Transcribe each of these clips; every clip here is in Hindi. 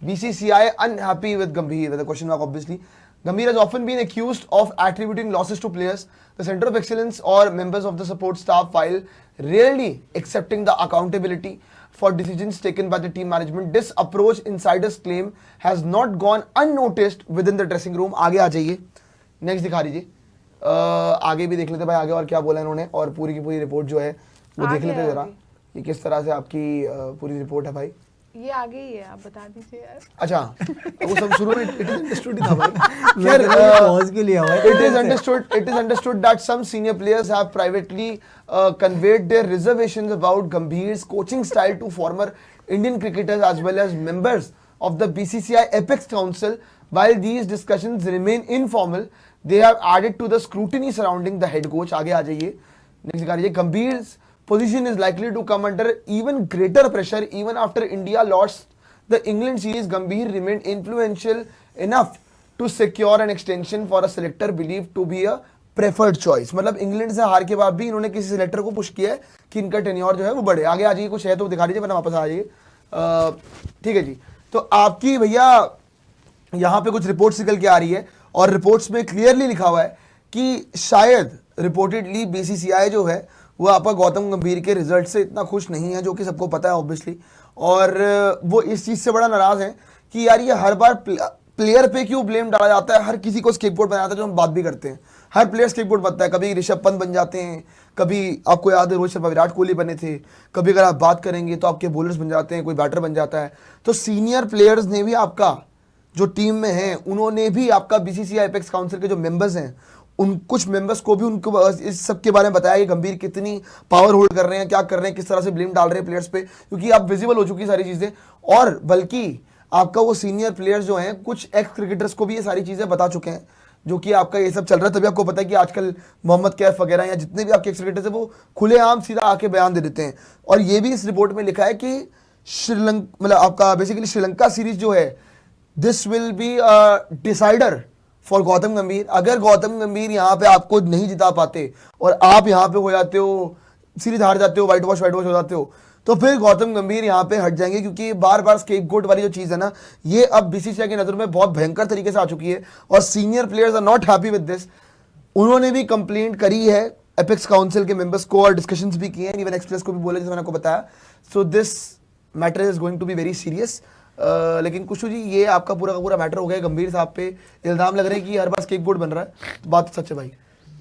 BCCI unhappy with Gambhir with a question mark obviously. Gambhir has often been accused of attributing losses to players. The Center of Excellence or members of the support staff while rarely accepting the accountability for decisions taken by the team management. This approach, insiders claim, has not gone unnoticed within the dressing room. आगे आ जाइए, नेक्स्ट दिखा दीजिए। आगे भी देख लेते भाई, आगे और क्या बोला इन्होंने, और पूरी की पूरी रिपोर्ट जो है वो देख लेते जरा, ये किस तरह से आपकी पूरी रिपोर्ट है भाई। ये आगे ही है, आप बता दीजिए यार। अच्छा, वो सब शुरू में इट इज अंडरस्टूड था भाई। यार पॉज के लिए हुआ है। It is understood that some senior players have privately conveyed their reservations about Gambhir's coaching style to former Indian cricketers as well as members of the BCCI Apex Council. While these discussions remain informal, they have added to the scrutiny surrounding the head coach. आगे आ जाइए, नेक्स्ट दिखा दीजिए। Gambhir's position is likely to come under even greater pressure even after India lost the England series. Gambhir remained influential enough to secure an extension for a selector believed to be a preferred choice. मतलब इंग्लैंड से हार के बाद भी इन्होंने किसी सेलेक्टर को पुश किया है कि इनका टेन्योर जो है वो बढ़े। आगे आ जाइए, कुछ है तो दिखा दीजिए वरना वापस आ जाइए। ठीक है जी, तो आपकी भैया यहाँ पे कुछ रिपोर्ट्स निकल के आ रही है और रिपोर्ट्स में क्लियरली लिखा हुआ है कि शायद रिपोर्टेडली बीसीसीआई जो है वो आपका गौतम गंभीर के रिजल्ट से इतना खुश नहीं है, जो कि सबको पता है ऑब्वियसली, और वो इस चीज़ से बड़ा नाराज़ है कि यार ये हर बार प्लेयर पे क्यों ब्लेम डाला जाता है, हर किसी को स्केपगोट बनाया जाता है। जो हम बात भी करते हैं, हर प्लेयर स्केपगोट बनता है। कभी ऋषभ पंत बन जाते हैं, कभी आपको याद है रोहित शर्मा विराट कोहली बने थे, कभी अगर आप बात करेंगे तो आपके बॉलर्स बन जाते हैं, कोई बैटर बन जाता है। तो सीनियर प्लेयर्स ने भी आपका जो टीम में हैं, उन्होंने भी आपका बीसीसीआई एपेक्स काउंसिल के जो मेंबर्स हैं, उन कुछ मेंबर्स को भी उनको इस सब के बारे में बताया कि गंभीर कितनी पावर होल्ड कर रहे हैं, क्या कर रहे हैं, किस तरह से ब्लेम डाल रहे हैं प्लेयर्स पे, क्योंकि अब विजिबल हो चुकी सारी चीज़ें। और बल्कि आपका वो सीनियर प्लेयर्स जो हैं, कुछ एक्स क्रिकेटर्स को भी ये सारी चीज़ें बता चुके हैं, जो कि आपका ये सब चल रहा है। तभी आपको पता है कि आजकल मोहम्मद कैफ वगैरह या जितने भी आपके एक्स क्रिकेटर्स हैं वो खुलेआम सीधा आके बयान दे देते हैं। और ये भी इस रिपोर्ट में लिखा है कि श्रीलंका, मतलब आपका बेसिकली श्रीलंका सीरीज जो है, this will be decider for Gautam गंभीर। अगर गौतम गंभीर यहाँ पे आपको नहीं जिता पाते और आप यहाँ पे हो जाते हो, सीरीज हार जाते हो, वाइट वॉश हो जाते हो, तो फिर गौतम गंभीर यहाँ पे हट जाएंगे, क्योंकि बार बार स्केपगोट वाली जो चीज़ है ना, ये अब बीसीसीआई की नज़र में बहुत भयंकर तरीके से आ चुकी है और senior players are not happy with this. उन्होंने भी कंप्लेंट करी है एपेक्स काउंसिल के मेंबर्स को और डिस्कशंस भी किए हैं, इवन एक्सप्रेस को भी बोला, जैसे मैंने आपको बताया। So this matter is going to be very serious. लेकिन कुछ जी, ये आपका पूरा का पूरा मैटर हो गया। गंभीर साहब पे इल्जाम लग रहे हैं कि हर बार स्केपगोट बन रहा है, बात सच है भाई।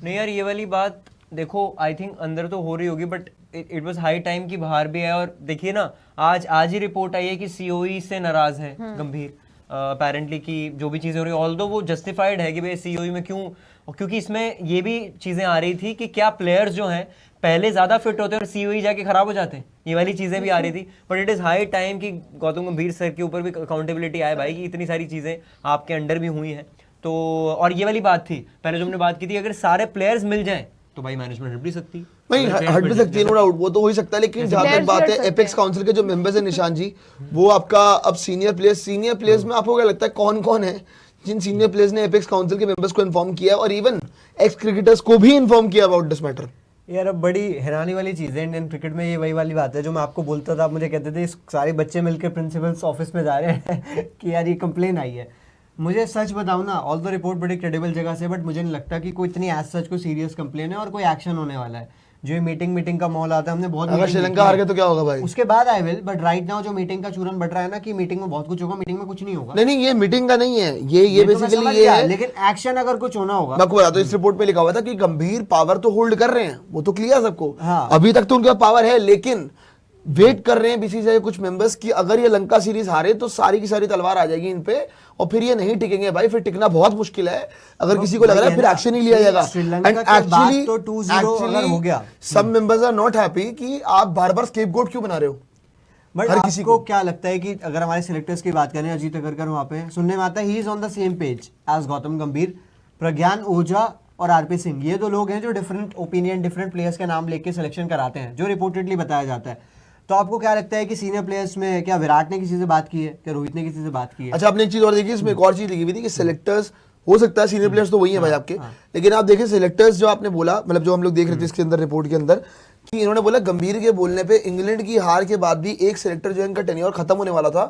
नहीं यार, ये वाली बात देखो आई थिंक अंदर तो हो रही होगी, but it was high time कि बाहर भी है। और देखिए ना, आज ही रिपोर्ट आई है कि सीओई से नाराज है गंभीर अपेरेंटली, कि जो भी चीज़ें हो रही है, ऑल्दो वो जस्टिफाइड है कि भाई सीओई में क्यों, क्योंकि इसमें ये भी चीज़ें आ रही थी कि क्या प्लेयर्स जो हैं पहले ज़्यादा फिट होते हैं और सीओई जाके खराब हो जाते हैं, ये वाली चीज़ें भी आ रही थी। But it is high time कि गौतम गंभीर सर के ऊपर भी अकाउंटेबिलिटी आए भाई, कि इतनी सारी चीज़ें आपके अंडर भी हुई हैं। तो और ये वाली बात थी पहले जो हमने बात की थी, अगर सारे प्लेयर्स मिल जाएं तो भाई मैनेजमेंट हट भी सकती है, नहीं हट भी सकती है, नो डाउट, वो तो हो ही सकता है। लेकिन जहाँ तक बात है एपेक्स काउंसिल के जो मेंबर्स हैं निशान जी, वो आपका अब सीनियर प्लेयर्स में आपको क्या लगता है कौन कौन है जिन सीनियर प्लेयर्स ने एपेक्स काउंसिल के मेंबर्स को इन्फॉर्म किया और इवन एक्स क्रिकेटर्स को भी इन्फॉर्म किया अबाउट दिस मैटर? यार अब बड़ी हैरानी वाली चीज़ है इंडियन क्रिकेट में, ये वही वाली बात है जो मैं आपको बोलता था। आप मुझे कहते थे सारे बच्चे मिलकर प्रिंसिपल्स ऑफिस में जा रहे हैं कि यार ये कंप्लेन आई है। मुझे सच बताऊं ना, ऑल द रिपोर्ट बड़ी क्रेडिबल जगह से, बट मुझे नहीं लगता कि कोई इतनी एज सच कोई सीरियस कंप्लेन है और कोई एक्शन होने वाला है। जो मीटिंग का माहौल आता है, हमने बहुत, अगर श्रीलंका हार गए तो क्या होगा भाई? उसके बाद I will, but right now जो मीटिंग का चूरन बट रहा है ना कि मीटिंग में बहुत कुछ होगा, मीटिंग में कुछ नहीं होगा। नहीं ये मीटिंग का नहीं है, ये बेसिकली ये है, लेकिन एक्शन अगर कुछ होना होगा। मैं आपको बताता हूं, इस रिपोर्ट में लिखा हुआ था कि गंभीर पावर तो होल्ड कर रहे हैं, वो तो क्लियर सबको, हाँ। अभी तक तो उनका पावर है, लेकिन वेट कर रहे हैं बीसीसीआई कुछ मेंबर्स की अगर ये लंका सीरीज हारे तो सारी की सारी तलवार आ जाएगी इन पे और फिर ये नहीं टिकेंगे भाई, फिर टिकना बहुत मुश्किल है। अगर किसी को लग रहा है फिर एक्शन ही लिया जाएगा। एंड एक्चुअली तो 2-0 अगर हो गया, सब मेंबर्स आर नॉट हैप्पी कि आप बार-बार स्केपगोट क्यों बना रहे हो। बट हर किसी को क्या लगता है कि अगर हमारे सिलेक्टर्स की बात करें, अजीत अगरकर वहां पे सुनने में आता है he is on the same page as Gautam Gambhir, Pragyan ओझा और आरपी सिंह, ये दो लोग हैं जो डिफरेंट ओपिनियन, डिफरेंट प्लेयर्स के नाम लेके सिलेक्शन कराते हैं, जो रिपोर्टेडली बताया जाता है। तो आपको क्या लगता है कि सीनियर प्लेयर्स में क्या विराट ने किसी से बात की है, क्या रोहित ने किसी से बात की है? अच्छा, आपने एक चीज और देखी, इसमें एक और चीज लिखी हुई थी कि सिलेक्टर्स हो सकता है, सीनियर प्लेयर्स तो वही है भाई आपके, लेकिन आप देखिए सिलेक्टर्स जो आपने बोला, मतलब जो हम लोग देख रहे थे इसके अंदर रिपोर्ट के अंदर, इन्होंने बोला गंभीर के बोलने पे इंग्लैंड की हार के बाद भी एक सिलेक्टर जो है इनका टेन्योर खत्म होने वाला था,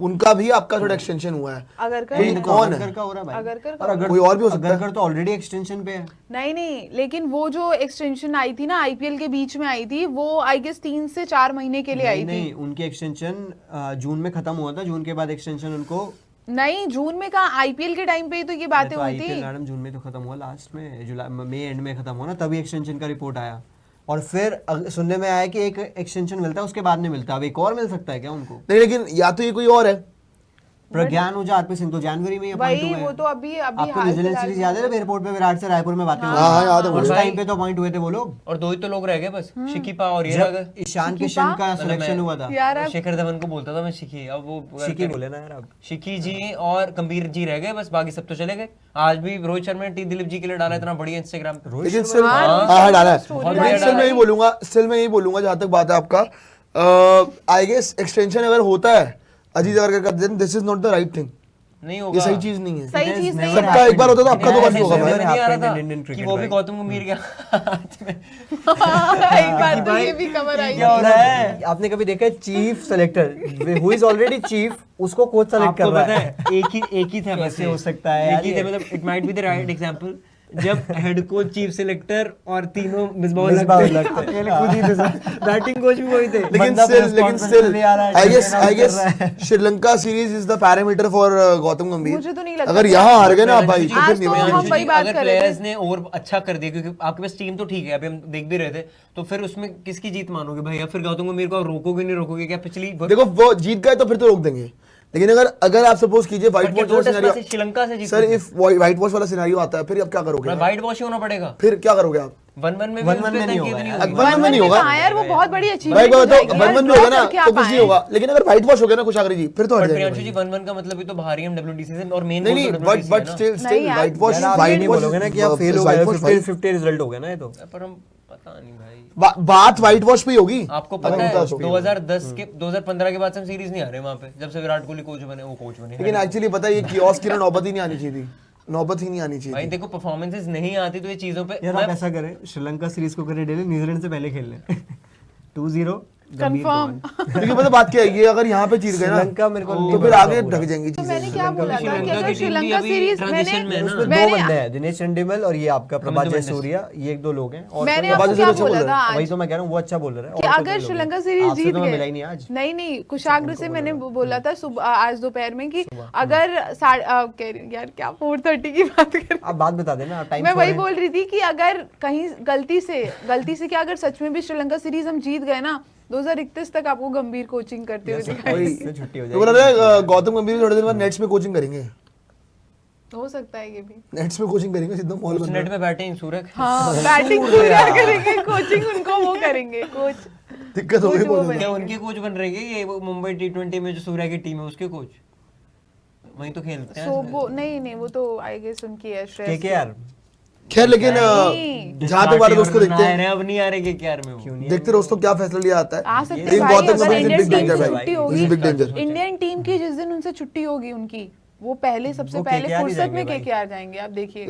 उनका भी आपका थोड़ा एक्सटेंशन हुआ है। अगरकर ये कौन है? अगरकर का हो रहा है भाई। अगरकर और अगर कोई और भी हो सकता है। अगरकर तो ऑलरेडी एक्सटेंशन पे है। नहीं, लेकिन वो जो एक्सटेंशन आई थी ना आईपीएल के बीच में आई थी, वो आई गेस 3 से 4 महीने के लिए आई थी। नहीं, उनकी एक्सटेंशन जून में खत्म हुआ था, जून के बाद एक्सटेंशन उनको नहीं, जून में कहा, आईपीएल के टाइम पे ही तो ये बातें हुई आईपीएल थी। मैडम जून में तो खत्म हुआ, लास्ट में जुलाई मई एंड में खत्म हुआ ना, तभी एक्सटेंशन का रिपोर्ट आया। और फिर सुनने में आया कि एक एक्सटेंशन मिलता है, उसके बाद नहीं मिलता। अब एक और मिल सकता है क्या उनको? नहीं, लेकिन या तो ये कोई और है। प्रज्ञान ओझा, आरपी सिंह तो जनवरी में ही अपॉइंट वही हुए वो हैं। तो अभी आपको हाल न्यूजीलैंड फिलहाल सीरीज याद है ना, एयरपोर्ट पे विराट से रायपुर में बातें हुई हाँ, याद है उस मुझे। टाइम पे तो अपॉइंट हुए थे वो लोग। और 2 ही तो लोग रह गए बस, शिकीपा और ये रह जब गए। ईशान किशन का मतलब सिलेक्शन मैं- हुआ था। यार अब शेखर धवन को बोलता था मैं शिकी, अब वो शिकी बोले ना यार अब। शिकी जी और गंभीर जी रह गए बस, बाकी सब तो चले गए। आज भी रोहित शर्मा ने टी दिलीप जी के लिए डाला इतना बढ़िया इंस्टाग्राम पे। लेकिन स्टिल हाँ, हाँ डाला है। स्टोरी लेकिन डाला still मैं है। यही बोलूंगा, जहां तक बात है आपका, आई गेस एक्सटेंशन अगर होता है अजीत अगर का, then this is not the right thing. नहीं ये होगा। सही चीज नहीं है। सही चीज नहीं never है। सबका एक बार होता तो आपका तो बाकी होगा समझ भाई। में नहीं आ रहा happened in था Indian कि cricket, वो भी भाई। गौतम गंभीर के हाथ में एक बार तो ये भी खबर आई क्या हो रहा है? आपने कभी देखा है chief selector who is already chief, उसको कोच सेलेक्ट कर आपको रहा पता है? है एक ही था कैसे वैसे हो सकता है यार एक ही थे, ये? मतलब it might be the right example. जब हेड कोच, चीफ सिलेक्टर और तीनों मिसबाह मिसबाह लगते लगते। अकेले खुद ही थे, बैटिंग कोच भी वही थे। लेकिन बंदा स्टिल responsibility ले आ रहा है, आई announce कर गेस रहा है। Sri Lanka series is the parameter for Gautam गंभीर। मुझे तो नहीं लगता अगर कि यहाँ आप- हार गए ना आप भाई, तो आज फिर तो नहीं हम वही बात अगर कर रहे थे। प्लेयर्स ने और अच्छा कर दिया, क्योंकि आपके पास टीम तो ठीक है, अभी हम देख भी रहे थे, तो फिर उसमें किसकी जीत मानोगे भाई? या फिर गौतम गंभीर को आप रोकोगे नहीं रोकोगे क्या? पिछली देखो वो जीत गए तो फिर तो रोक देंगे, लेकिन अगर आप सपोज कीजिए व्हाइट वॉश वाला सिनेरियो, श्रीलंका से जीत सर इफ व्हाइट वॉश वाला सिनेरियो आता है, फिर आप क्या करोगे? व्हाइट वॉश ही होना पड़ेगा। फिर क्या करोगे आप? 1-1 में भी 1-1 उस पे में नहीं तनकीद होगा नहीं यार। होगी। 1-1 में नहीं होगा कहा यार, वो बहुत बड़ी भाई अचीवमेंट बताओ, हो जाएगी। 1-1 में होगा ना तो कुछ नहीं होगा, लेकिन अगर व्हाइट वॉश हो गया ना कुशागरी जी, फिर तो हट बट जाएंगे प्रियांशु भाई। जी 1-1 का मतलब ही तो बाहर ही हम WTC से, और मेन नहीं नहीं, बट स्टिल नहीं यार, व्हाइट वॉश यार आप ये नहीं बोलोगे ना कि आप फेल हो गए, 50-50 रिजल्ट हो गया ना ये तो। पर हम पता नहीं भाई। बात व्हाइट वॉश पे ही होगी। आपको अगर पता है होता तो। 2010 के 2015 के बाद से हम सीरीज नहीं आ रहे वहां पे, जब से विराट कोहली कोच बने, वो कोच बने। लेकिन एक्चुअली पता है ये कियोस्क की ना नौबत ही नहीं आनी चाहिए थी, नौबत ही नहीं आनी चाहिए भाई थी। देखो परफॉर्मेंसेस नहीं आती तो ये चीजों पे यार आप ऐसा करें, श्रीलंका सीरीज को करें डेली, न्यूजीलैंड से पहले खेल लें 2-0 कंफर्म। क्योंकि पता बात क्या है, ये अगर यहाँ पे जीत गए ना श्रीलंका मेरे को नहीं तो फिर भरोसा आगे पूरा। ढक जाएंगी तो चीजें। मैंने क्या बोला था कि श्रीलंका अगर की टीम भी श्रीलंका अभी सीरीज transition में है ना। उसमें दो मैंने बंदे हैं, दिनेश चंडीमल और ये आपका प्रभात मेंडिस। जयसूर्या, ये एक दो लोग हैं। और मैंने कोई- आपको बाजू से क्या अच्छा बोल बोला रहा था वही आज तो मैं कह रहा हूँ, वो अच्छा बोल रहा है। कि और कोई अगर लोग हैं। श्रीलंका सीरीज आपसे जीत तो मैं मिला ही गए, नहीं आज। नहीं कुशाग्र से मैंने बोला था सुबह आज दोपहर में कि अगर यार क्या 4:30 की बात कर, आप बात बता देना, टाइम मैं वही बोल रही थी कि अगर कहीं गलती से क्या, अगर सच में भी श्रीलंका सीरीज हम जीत गए ना 2031 तक आपको गंभीर कोचिंग करते हुए दिखाई से छुट्टी हो तो बोला जाएगी। था गौतम गंभीर थोड़े दिन बाद नेट्स में कोचिंग करेंगे, हो सकता है ये भी। नेट्स में कोचिंग करेंगे, सीधा मॉल बन नेट में बैठे हैं सूरज। हाँ बैटिंग सूर्या करेंगे, कोचिंग उनको वो करेंगे कोच। दिक्कत हो गई कोच वो बहुत। बने। क्या उनके कोच बन रहे हैं ये? वो मुंबई T20 में जो सूर्या की टीम है उसके कोच वहीं तो खेलते हैं। सो वो नहीं वो तो आई गेस उनकी है श्रेयस की। केकेआर खैर लेकिन नहीं। जहाँ तक बात है उसको देखते हैं, अब नहीं आ रहे के क्या में वो। देखते रहो उसको क्या फैसला लिया आता है। आ सकते लेकिन भाई, गौतम अगर गंभीर इंडियन बिग टीम डेंजर से भाई, छुट्टी इज होगी, बिग डेंजर। इंडियन टीम की जिस दिन उनसे छुट्टी होगी उनकी, वो पहले सबसे वो पहले KKR ही फुर्सत जाएंगे में भाई। केकेआर जाएंगे, आप देखिए।